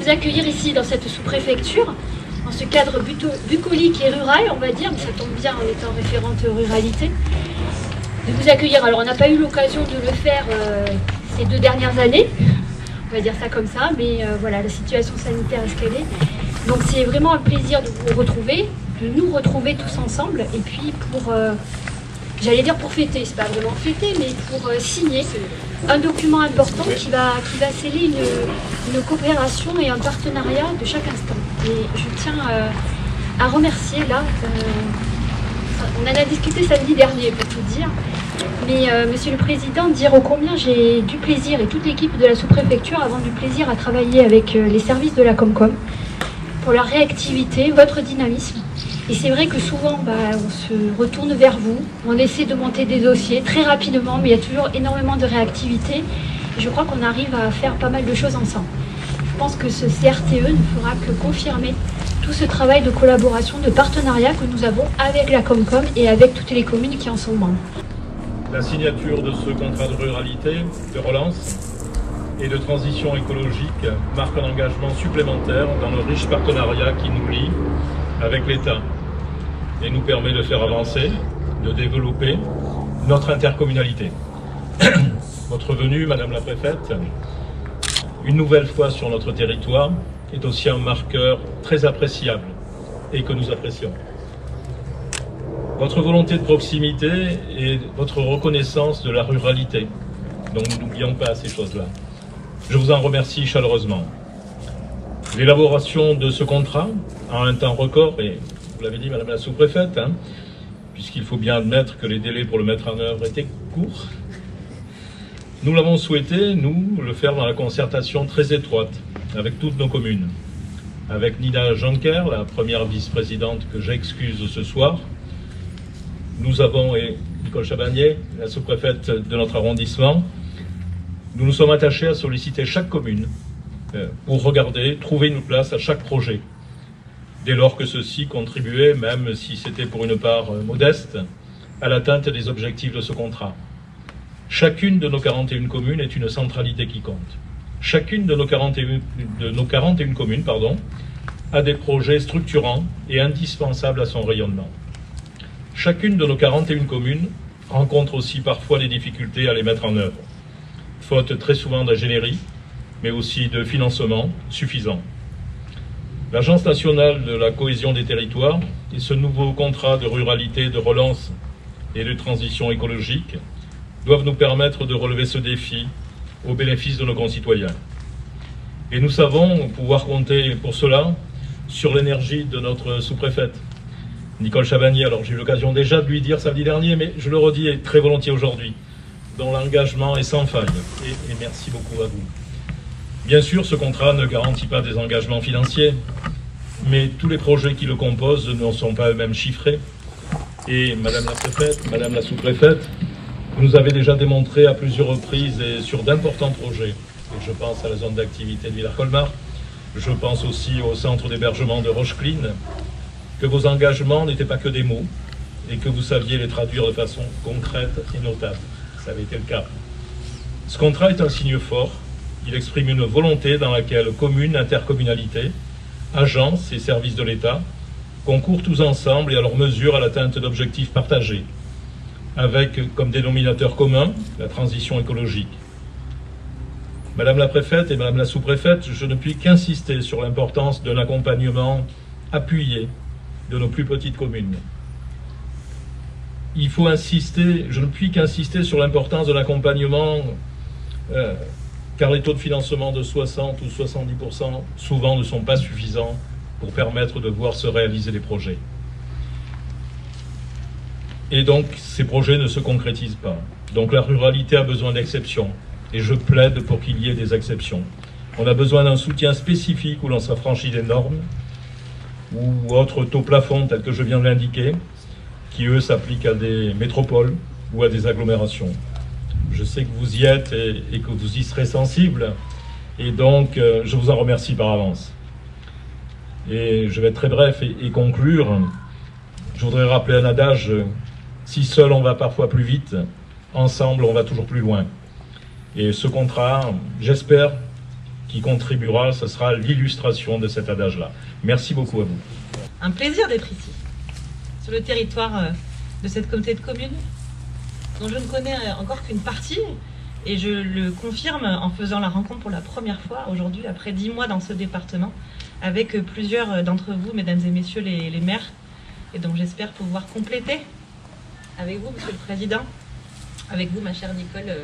vous accueillir ici dans cette sous-préfecture, dans ce cadre bucolique et rural, on va dire, mais ça tombe bien en étant référente ruralité, de vous accueillir. Alors on n'a pas eu l'occasion de le faire ces 2 dernières années, on va dire ça comme ça, mais voilà, la situation sanitaire est ce qu'elle est. Donc c'est vraiment un plaisir de vous retrouver, de nous retrouver tous ensemble, et puis pour, j'allais dire pour fêter, c'est pas vraiment fêter, mais pour signer un document important qui va sceller une coopération et un partenariat de chaque instant. Et je tiens à remercier là, on en a discuté samedi dernier pour tout dire, mais Monsieur le Président, dire ô combien j'ai du plaisir, et toute l'équipe de la sous-préfecture a du plaisir à travailler avec les services de la Comcom, pour leur réactivité, votre dynamisme. Et c'est vrai que souvent, on se retourne vers vous, on essaie de monter des dossiers très rapidement, mais il y a toujours énormément de réactivité. Et je crois qu'on arrive à faire pas mal de choses ensemble. Je pense que ce CRTE ne fera que confirmer tout ce travail de collaboration, de partenariat que nous avons avec la Comcom et avec toutes les communes qui en sont membres. La signature de ce contrat de ruralité, de relance et de transition écologique marque un engagement supplémentaire dans le riche partenariat qui nous lie avec l'État et nous permet de faire avancer, de développer notre intercommunalité. Votre venue, Madame la Préfète, une nouvelle fois sur notre territoire, est aussi un marqueur très appréciable et que nous apprécions. Votre volonté de proximité et votre reconnaissance de la ruralité, donc nous n'oublions pas ces choses-là. Je vous en remercie chaleureusement. L'élaboration de ce contrat en un temps record, et vous l'avez dit Madame la sous-préfète, puisqu'il faut bien admettre que les délais pour le mettre en œuvre étaient courts, nous l'avons souhaité, nous, le faire dans la concertation très étroite avec toutes nos communes. Avec Nina Jonker, la première vice-présidente que j'excuse ce soir, nous avons, et Nicole Chabagnier, la sous-préfète de notre arrondissement, nous nous sommes attachés à solliciter chaque commune pour regarder, trouver une place à chaque projet, dès lors que ceux-ci contribuaient, même si c'était pour une part modeste, à l'atteinte des objectifs de ce contrat. Chacune de nos 41 communes est une centralité qui compte. Chacune de nos 41 communes a des projets structurants et indispensables à son rayonnement. Chacune de nos 41 communes rencontre aussi parfois des difficultés à les mettre en œuvre, faute très souvent d'ingénierie, mais aussi de financement suffisant. L'Agence nationale de la cohésion des territoires et ce nouveau contrat de ruralité, de relance et de transition écologique doivent nous permettre de relever ce défi au bénéfice de nos concitoyens. Et nous savons pouvoir compter pour cela sur l'énergie de notre sous-préfète, Nicole Chabagnier. Alors j'ai eu l'occasion déjà de lui dire samedi dernier, mais je le redis très volontiers aujourd'hui, dont l'engagement est sans faille. Et merci beaucoup à vous. Bien sûr, ce contrat ne garantit pas des engagements financiers, mais tous les projets qui le composent ne sont pas eux-mêmes chiffrés. Et Madame la Préfète, Madame la Sous-Préfète, vous nous avez déjà démontré à plusieurs reprises et sur d'importants projets, et je pense à la zone d'activité de Villars-Colmar, je pense aussi au centre d'hébergement de Rochecline, que vos engagements n'étaient pas que des mots et que vous saviez les traduire de façon concrète et notable. Ça avait été le cas. Ce contrat est un signe fort. Il exprime une volonté dans laquelle communes, intercommunalités, agences et services de l'État concourent tous ensemble et à leur mesure à l'atteinte d'objectifs partagés, avec comme dénominateur commun la transition écologique. Madame la Préfète et Madame la Sous-Préfète, je ne puis qu'insister sur l'importance d'un accompagnement appuyé de nos plus petites communes. Il faut insister, je ne puis qu'insister sur l'importance de l'accompagnement, car les taux de financement de 60 ou 70% souvent ne sont pas suffisants pour permettre de voir se réaliser les projets. Et donc, ces projets ne se concrétisent pas. Donc la ruralité a besoin d'exceptions, et je plaide pour qu'il y ait des exceptions. On a besoin d'un soutien spécifique où l'on s'affranchit des normes, ou autres taux plafonds tels que je viens de l'indiquer, qui eux s'appliquent à des métropoles ou à des agglomérations. Je sais que vous y êtes et que vous y serez sensibles, et donc je vous en remercie par avance. Et je vais être très bref et conclure. Je voudrais rappeler un adage, si seul on va parfois plus vite, ensemble on va toujours plus loin. Et ce contrat, j'espère qui contribuera, ce sera l'illustration de cet adage-là. Merci beaucoup à vous. Un plaisir d'être ici, sur le territoire de cette communauté de communes, dont je ne connais encore qu'une partie, et je le confirme en faisant la rencontre pour la première fois aujourd'hui, après 10 mois dans ce département, avec plusieurs d'entre vous, mesdames et messieurs les maires, et donc j'espère pouvoir compléter avec vous, Monsieur le Président, avec vous, ma chère Nicole,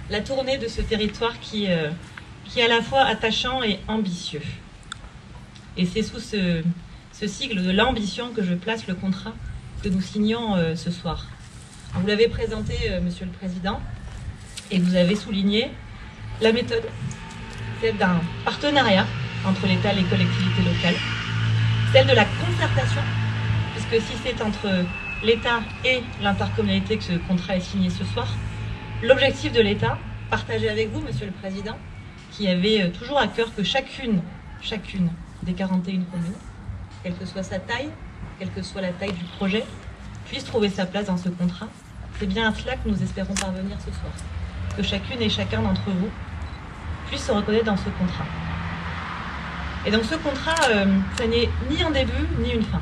la tournée de ce territoire qui est à la fois attachant et ambitieux. Et c'est sous ce sigle de l'ambition que je place le contrat que nous signons ce soir. Alors, vous l'avez présenté, Monsieur le Président, et vous avez souligné la méthode, celle d'un partenariat entre l'État et les collectivités locales, celle de la concertation, puisque si c'est entre l'État et l'intercommunalité que ce contrat est signé ce soir, l'objectif de l'État, partagé avec vous, Monsieur le Président, qui avait toujours à cœur que chacune des 41 communes, quelle que soit sa taille, quelle que soit la taille du projet, puisse trouver sa place dans ce contrat. C'est bien à cela que nous espérons parvenir ce soir. Que chacune et chacun d'entre vous puisse se reconnaître dans ce contrat. Et donc ce contrat, ça n'est ni un début, ni une fin.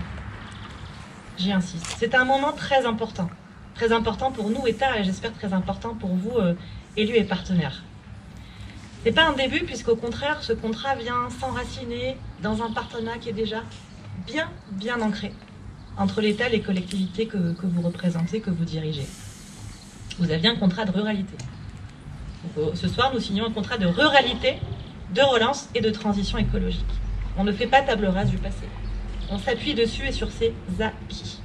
J'y insiste. C'est un moment très important pour nous, État, et j'espère très important pour vous, élus et partenaires. C'est pas un début, puisqu'au contraire, ce contrat vient s'enraciner dans un partenariat qui est déjà bien ancré entre l'État et les collectivités que vous représentez, que vous dirigez. Vous aviez un contrat de ruralité. Donc, ce soir, nous signons un contrat de ruralité, de relance et de transition écologique. On ne fait pas table rase du passé. On s'appuie dessus et sur ses acquis.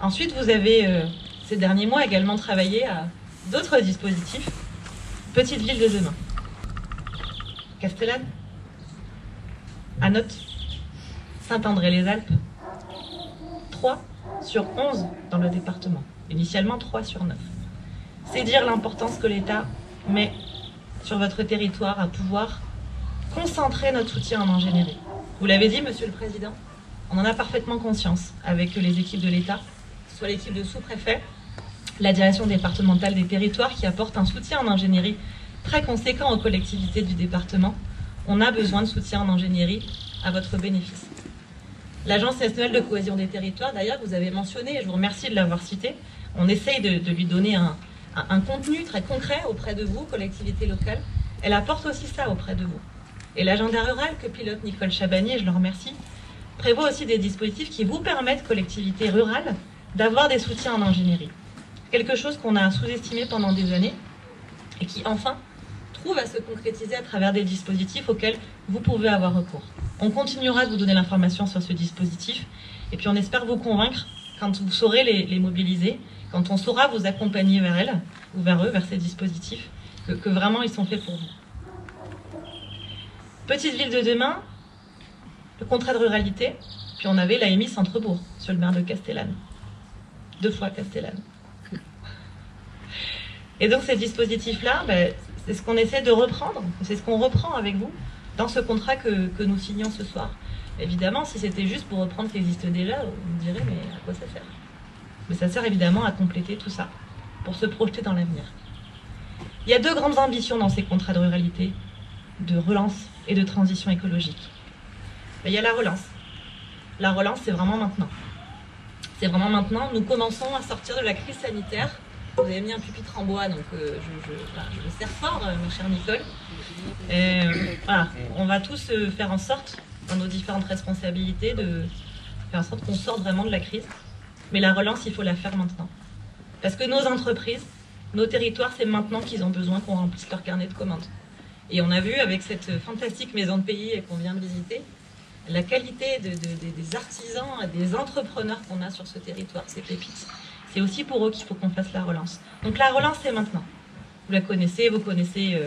Ensuite, vous avez, ces derniers mois, également travaillé à d'autres dispositifs. Petite ville de demain. Castellane, Anote, Saint-André-les-Alpes, 3 sur 11 dans le département. Initialement 3 sur 9. C'est dire l'importance que l'État met sur votre territoire à pouvoir concentrer notre soutien en ingénierie. Vous l'avez dit, Monsieur le Président, on en a parfaitement conscience avec les équipes de l'État, soit l'équipe de sous-préfet, la direction départementale des territoires qui apporte un soutien en ingénierie très conséquent aux collectivités du département. On a besoin de soutien en ingénierie à votre bénéfice. L'Agence nationale de cohésion des territoires, d'ailleurs, vous avez mentionné, et je vous remercie de l'avoir cité, on essaye de lui donner un contenu très concret auprès de vous, collectivités locales. Elle apporte aussi ça auprès de vous. Et l'agenda rural que pilote Nicole Chabagnier, je le remercie, prévoit aussi des dispositifs qui vous permettent, collectivités rurales, d'avoir des soutiens en ingénierie. Quelque chose qu'on a sous-estimé pendant des années et qui, enfin, trouve à se concrétiser à travers des dispositifs auxquels vous pouvez avoir recours. On continuera de vous donner l'information sur ce dispositif et puis on espère vous convaincre quand vous saurez les mobiliser, quand on saura vous accompagner vers elles ou vers eux, vers ces dispositifs, que vraiment ils sont faits pour vous. Petite ville de demain, le contrat de ruralité, puis on avait l'AMI Centre-Bourg, sur le maire de Castellane. 2 fois Castellane. Et donc ces dispositifs-là, c'est ce qu'on essaie de reprendre, c'est ce qu'on reprend avec vous dans ce contrat que nous signons ce soir. Évidemment, si c'était juste pour reprendre ce qui existe déjà, vous me direz, mais à quoi ça sert? Mais ça sert évidemment à compléter tout ça, pour se projeter dans l'avenir. Il y a 2 grandes ambitions dans ces contrats de ruralité, de relance et de transition écologique. Il y a la relance. La relance, c'est vraiment maintenant. C'est vraiment maintenant. Nous commençons à sortir de la crise sanitaire. Vous avez mis un pupitre en bois, donc je le serre fort, ma chère Nicole. Voilà, on va tous faire en sorte, dans nos différentes responsabilités, de faire en sorte qu'on sorte vraiment de la crise. Mais la relance, il faut la faire maintenant. Parce que nos entreprises, nos territoires, c'est maintenant qu'ils ont besoin qu'on remplisse leur carnet de commandes. Et on a vu avec cette fantastique maison de pays qu'on vient de visiter, la qualité des artisans et des entrepreneurs qu'on a sur ce territoire, ces pépites. C'est aussi pour eux qu'il faut qu'on fasse la relance. Donc la relance, c'est maintenant. Vous la connaissez, vous connaissez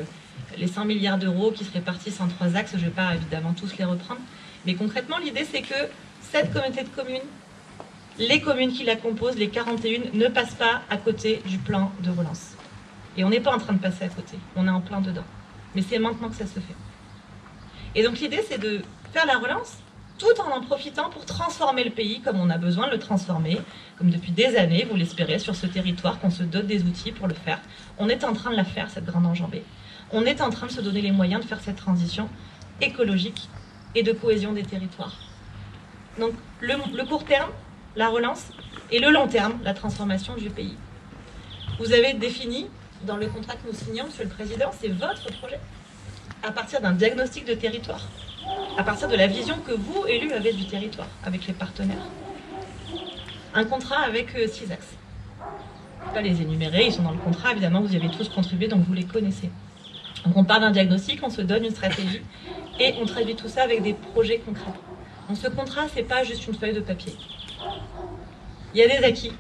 les 100 milliards d'euros qui se répartissent en 3 axes. Je ne vais pas évidemment tous les reprendre. Mais concrètement, l'idée, c'est que cette communauté de communes, les communes qui la composent, les 41, ne passent pas à côté du plan de relance. Et on n'est pas en train de passer à côté. On est en plein dedans. Mais c'est maintenant que ça se fait. Et donc l'idée, c'est de faire la relance tout en profitant pour transformer le pays comme on a besoin de le transformer, comme depuis des années, vous l'espérez, sur ce territoire, qu'on se dote des outils pour le faire. On est en train de la faire, cette grande enjambée. on est en train de se donner les moyens de faire cette transition écologique et de cohésion des territoires. Donc le court terme, la relance, et le long terme, la transformation du pays. Vous avez défini, dans le contrat que nous signons, Monsieur le Président, c'est votre projet, à partir d'un diagnostic de territoire, à partir de la vision que vous, élus, avez du territoire, avec les partenaires. Un contrat avec 6 axes. Je ne vais pas les énumérer, ils sont dans le contrat, évidemment, vous y avez tous contribué, donc vous les connaissez. Donc on part d'un diagnostic, on se donne une stratégie, et on traduit tout ça avec des projets concrets. Donc ce contrat, ce n'est pas juste une feuille de papier. Il y a des acquis,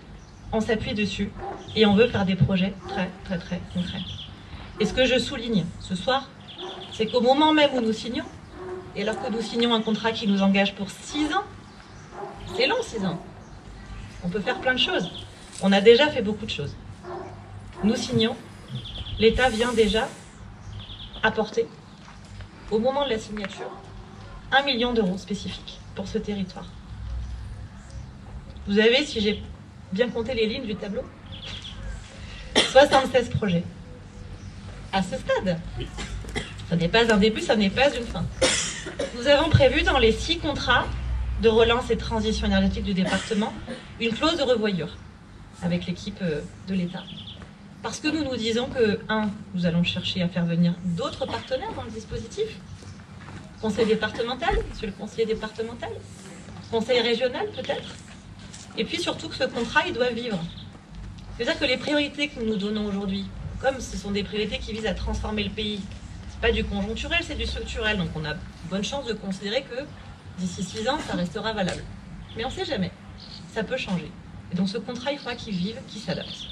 on s'appuie dessus, et on veut faire des projets très, très, très concrets. Et ce que je souligne ce soir, c'est qu'au moment même où nous signons, et alors que nous signons un contrat qui nous engage pour 6 ans, c'est long 6 ans, on peut faire plein de choses. On a déjà fait beaucoup de choses. Nous signons, l'État vient déjà apporter, au moment de la signature, 1 million d'euros spécifiques pour ce territoire. Vous avez, si j'ai bien compté les lignes du tableau, 76 projets. À ce stade, ça n'est pas un début, ça n'est pas une fin. Nous avons prévu dans les 6 contrats de relance et de transition énergétique du département une clause de revoyure avec l'équipe de l'État. Parce que nous nous disons que, 1, nous allons chercher à faire venir d'autres partenaires dans le dispositif. Conseil départemental, monsieur le conseiller départemental, conseil régional peut-être. Et puis surtout que ce contrat, il doit vivre. C'est-à-dire que les priorités que nous nous donnons aujourd'hui, comme ce sont des priorités qui visent à transformer le pays, c'est pas du conjoncturel, c'est du structurel. Donc on a bonne chance de considérer que d'ici 6 ans, ça restera valable. Mais on ne sait jamais. Ça peut changer. Et donc ce contrat, il faudra qu'il vive, qu'il s'adapte.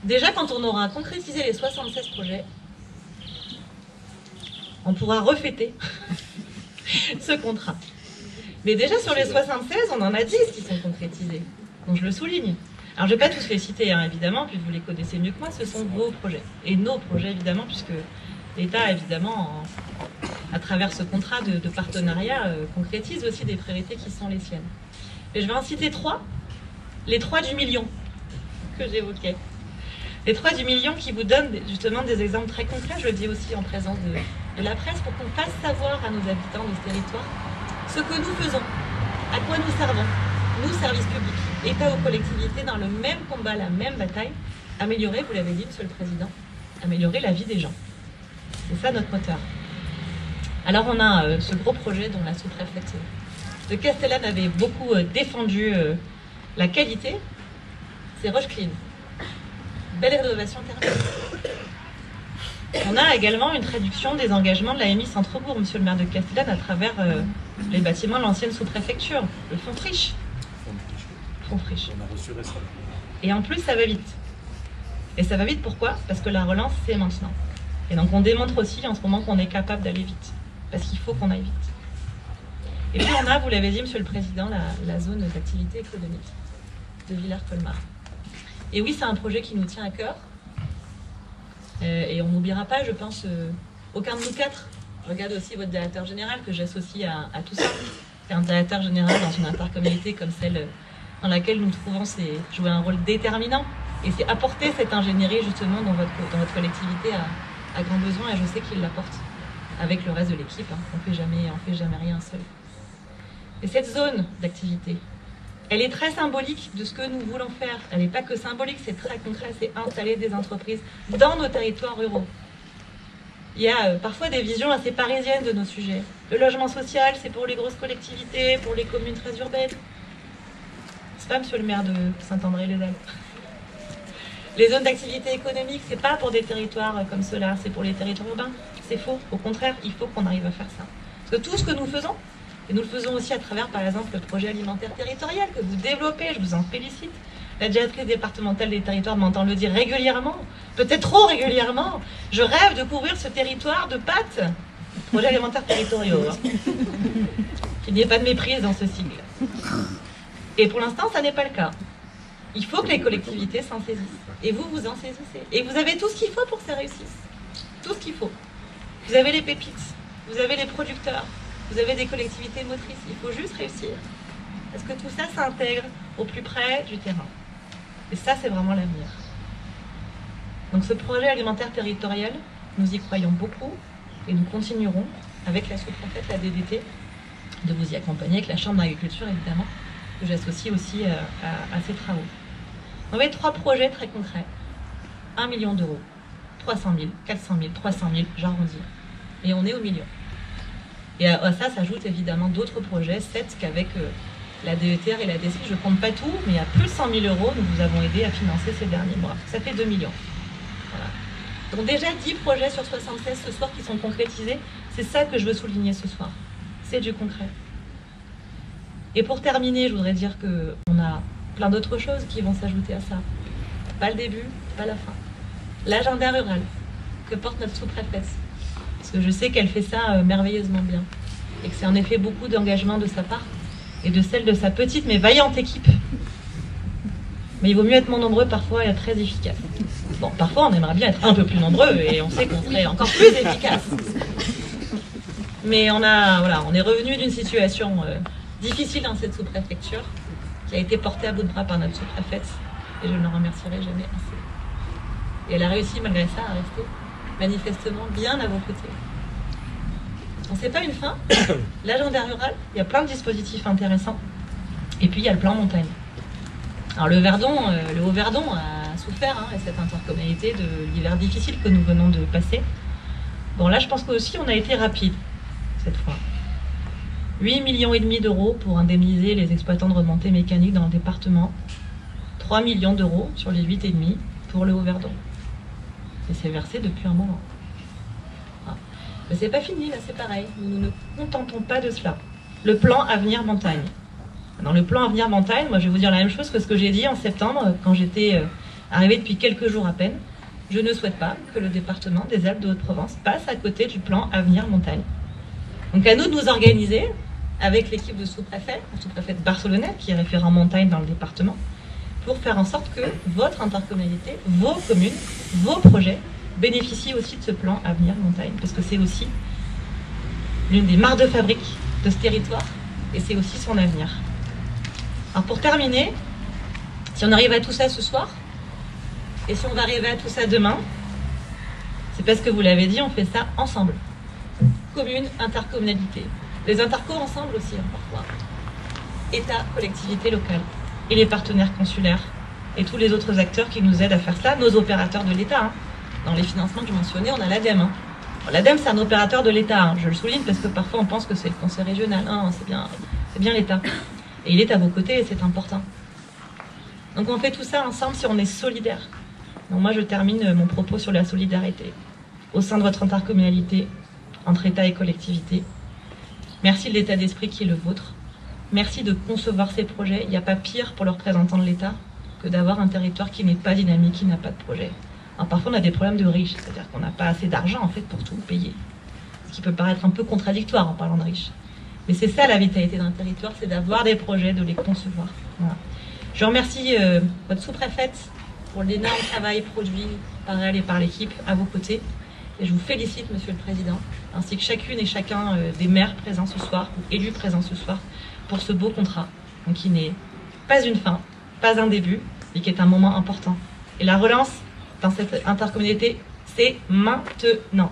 Déjà, quand on aura concrétisé les 76 projets, on pourra refêter ce contrat. Mais déjà, sur les 76, on en a 10 qui sont concrétisés. Donc je le souligne. Alors je ne vais pas tous les citer, hein, évidemment, puis vous les connaissez mieux que moi, ce sont vos projets. Et nos projets, évidemment, puisque l'État, évidemment, à travers ce contrat de partenariat, concrétise aussi des priorités qui sont les siennes. Et je vais en citer 3. Les 3 du million que j'évoquais. Les 3 du million qui vous donnent justement des exemples très concrets, je le dis aussi en présence de la presse, pour qu'on fasse savoir à nos habitants de ce territoire ce que nous faisons, à quoi nous servons, nous, services publics, État ou collectivités, dans le même combat, la même bataille, améliorer, vous l'avez dit, Monsieur le Président, améliorer la vie des gens. C'est ça notre moteur. Alors on a ce gros projet dont la sous-préfète de Castellane avait beaucoup défendu la qualité, c'est Roche Clean. Belle rénovation thermique. On a également une traduction des engagements de l'AMI Centre-Bourg, Monsieur le maire de Castellane, à travers les bâtiments de l'ancienne sous-préfecture, le fonds Friche. Fonds Friche. On a reçu récemment. Et en plus, ça va vite. Et ça va vite, pourquoi? Parce que la relance, c'est maintenant. Et donc on démontre aussi en ce moment qu'on est capable d'aller vite. Parce qu'il faut qu'on aille vite. Et puis on a, vous l'avez dit, Monsieur le Président, la zone d'activité économique de Villers-Colmar. Et oui, c'est un projet qui nous tient à cœur. Et on n'oubliera pas, je pense, aucun de nous 4. Je regarde aussi votre directeur général que j'associe à tout ça. C'est un directeur général dans une intercommunalité comme celle dans laquelle nous trouvons, c'est jouer un rôle déterminant. Et c'est apporter cette ingénierie justement dans votre collectivité à grand besoin. Et je sais qu'il l'apporte avec le reste de l'équipe. Hein. On fait jamais rien seul. Et cette zone d'activité, elle est très symbolique de ce que nous voulons faire. Elle n'est pas que symbolique, c'est très concret, c'est installer des entreprises dans nos territoires ruraux. Il y a parfois des visions assez parisiennes de nos sujets. Le logement social, c'est pour les grosses collectivités, pour les communes très urbaines. C'est pas Monsieur le maire de Saint-André-les-Alpes. Les zones d'activité économique, c'est pas pour des territoires comme ceux-là, c'est pour les territoires urbains. C'est faux. Au contraire, il faut qu'on arrive à faire ça. Parce que tout ce que nous faisons, et nous le faisons aussi à travers, par exemple, le projet alimentaire territorial que vous développez, je vous en félicite. La directrice départementale des territoires m'entend le dire régulièrement, peut-être trop régulièrement. Je rêve de couvrir ce territoire de pâtes. Projet alimentaire territorial. Hein. Qu'il n'y ait pas de méprise dans ce sigle. Et pour l'instant, ça n'est pas le cas. Il faut que les collectivités s'en saisissent. Et vous, vous en saisissez. Et vous avez tout ce qu'il faut pour que ça réussisse. Tout ce qu'il faut. Vous avez les pépites, vous avez les producteurs, vous avez des collectivités motrices. Il faut juste réussir. Est-ce que tout ça s'intègre au plus près du terrain? Et ça, c'est vraiment l'avenir. Donc ce projet alimentaire territorial, Nous y croyons beaucoup et nous continuerons, avec la sous-préfète, la DDT, de vous y accompagner, avec la Chambre d'agriculture évidemment, que j'associe aussi à ces travaux. On avait 3 projets très concrets. 1 million d'euros, 300 000, 400 000, 300 000, j'arrondis. Et on est au million. Et à ça s'ajoutent évidemment d'autres projets, 7 qu'avec la DETR et la DSI, je ne compte pas tout, mais à plus de 100 000 euros, nous vous avons aidé à financer ces derniers mois. Ça fait 2 millions. Voilà. Donc déjà 10 projets sur 76 ce soir qui sont concrétisés. C'est ça que je veux souligner ce soir. C'est du concret. Et pour terminer, je voudrais dire qu'on a plein d'autres choses qui vont s'ajouter à ça. Pas le début, pas la fin. L'agenda rural que porte notre sous-préfète. Parce que je sais qu'elle fait ça merveilleusement bien. Et que c'est en effet beaucoup d'engagement de sa part et de celle de sa petite mais vaillante équipe. Mais il vaut mieux être moins nombreux parfois et être très efficace. Bon, parfois on aimerait bien être un peu plus nombreux et on sait qu'on serait encore plus efficace. Mais on est revenu d'une situation difficile dans cette sous-préfecture qui a été portée à bout de bras par notre sous-préfète et je ne la remercierai jamais assez. Et elle a réussi malgré ça à rester manifestement bien à vos côtés. Donc c'est pas une fin. L'agenda rural, il y a plein de dispositifs intéressants. Et puis il y a le plan montagne. Alors le Haut-Verdon a souffert et cette intercommunalité de l'hiver difficile que nous venons de passer. Bon là je pense qu'aussi on a été rapide cette fois. 8,5 millions d'euros pour indemniser les exploitants de remontées mécaniques dans le département. 3 millions d'euros sur les 8,5 pour le Haut-Verdon. Et c'est versé depuis un moment. Mais c'est pas fini, là c'est pareil. Nous ne nous contentons pas de cela. Le plan Avenir Montagne. Dans le plan Avenir Montagne, moi je vais vous dire la même chose que ce que j'ai dit en septembre, quand j'étais arrivée depuis quelques jours à peine. Je ne souhaite pas que le département des Alpes de Haute-Provence passe à côté du plan Avenir Montagne. Donc à nous de nous organiser avec l'équipe de sous-préfet, le sous-préfète barcelonais, qui est référent montagne dans le département, pour faire en sorte que votre intercommunalité, vos communes, vos projets bénéficient aussi de ce plan Avenir Montagne. Parce que c'est aussi l'une des marques de fabrique de ce territoire et c'est aussi son avenir. Alors pour terminer, si on arrive à tout ça ce soir, et si on va arriver à tout ça demain, c'est parce que vous l'avez dit, on fait ça ensemble. Commune, intercommunalité. Les intercos ensemble aussi, parfois. État, collectivité locale. Et les partenaires consulaires. Et tous les autres acteurs qui nous aident à faire ça. Nos opérateurs de l'État. Dans les financements que je mentionnais, on a l'ADEME. L'ADEME, c'est un opérateur de l'État. Je le souligne parce que parfois on pense que c'est le conseil régional. Non, c'est bien l'État. Et il est à vos côtés et c'est important. Donc on fait tout ça ensemble si on est solidaire. Donc moi je termine mon propos sur la solidarité. Au sein de votre intercommunalité, entre État et collectivité. Merci de l'état d'esprit qui est le vôtre. Merci de concevoir ces projets. Il n'y a pas pire pour le représentant de l'État que d'avoir un territoire qui n'est pas dynamique, qui n'a pas de projet. Alors parfois on a des problèmes de riches, c'est-à-dire qu'on n'a pas assez d'argent en fait pour tout payer. Ce qui peut paraître un peu contradictoire en parlant de riches. Mais c'est ça la vitalité d'un territoire, c'est d'avoir des projets, de les concevoir. Voilà. Je remercie votre sous-préfète pour l'énorme travail produit par elle et par l'équipe à vos côtés. Et je vous félicite, Monsieur le Président, ainsi que chacune et chacun des maires présents ce soir, ou élus présents ce soir, pour ce beau contrat, donc qui n'est pas une fin, pas un début, mais qui est un moment important. Et la relance dans cette intercommunalité, c'est maintenant.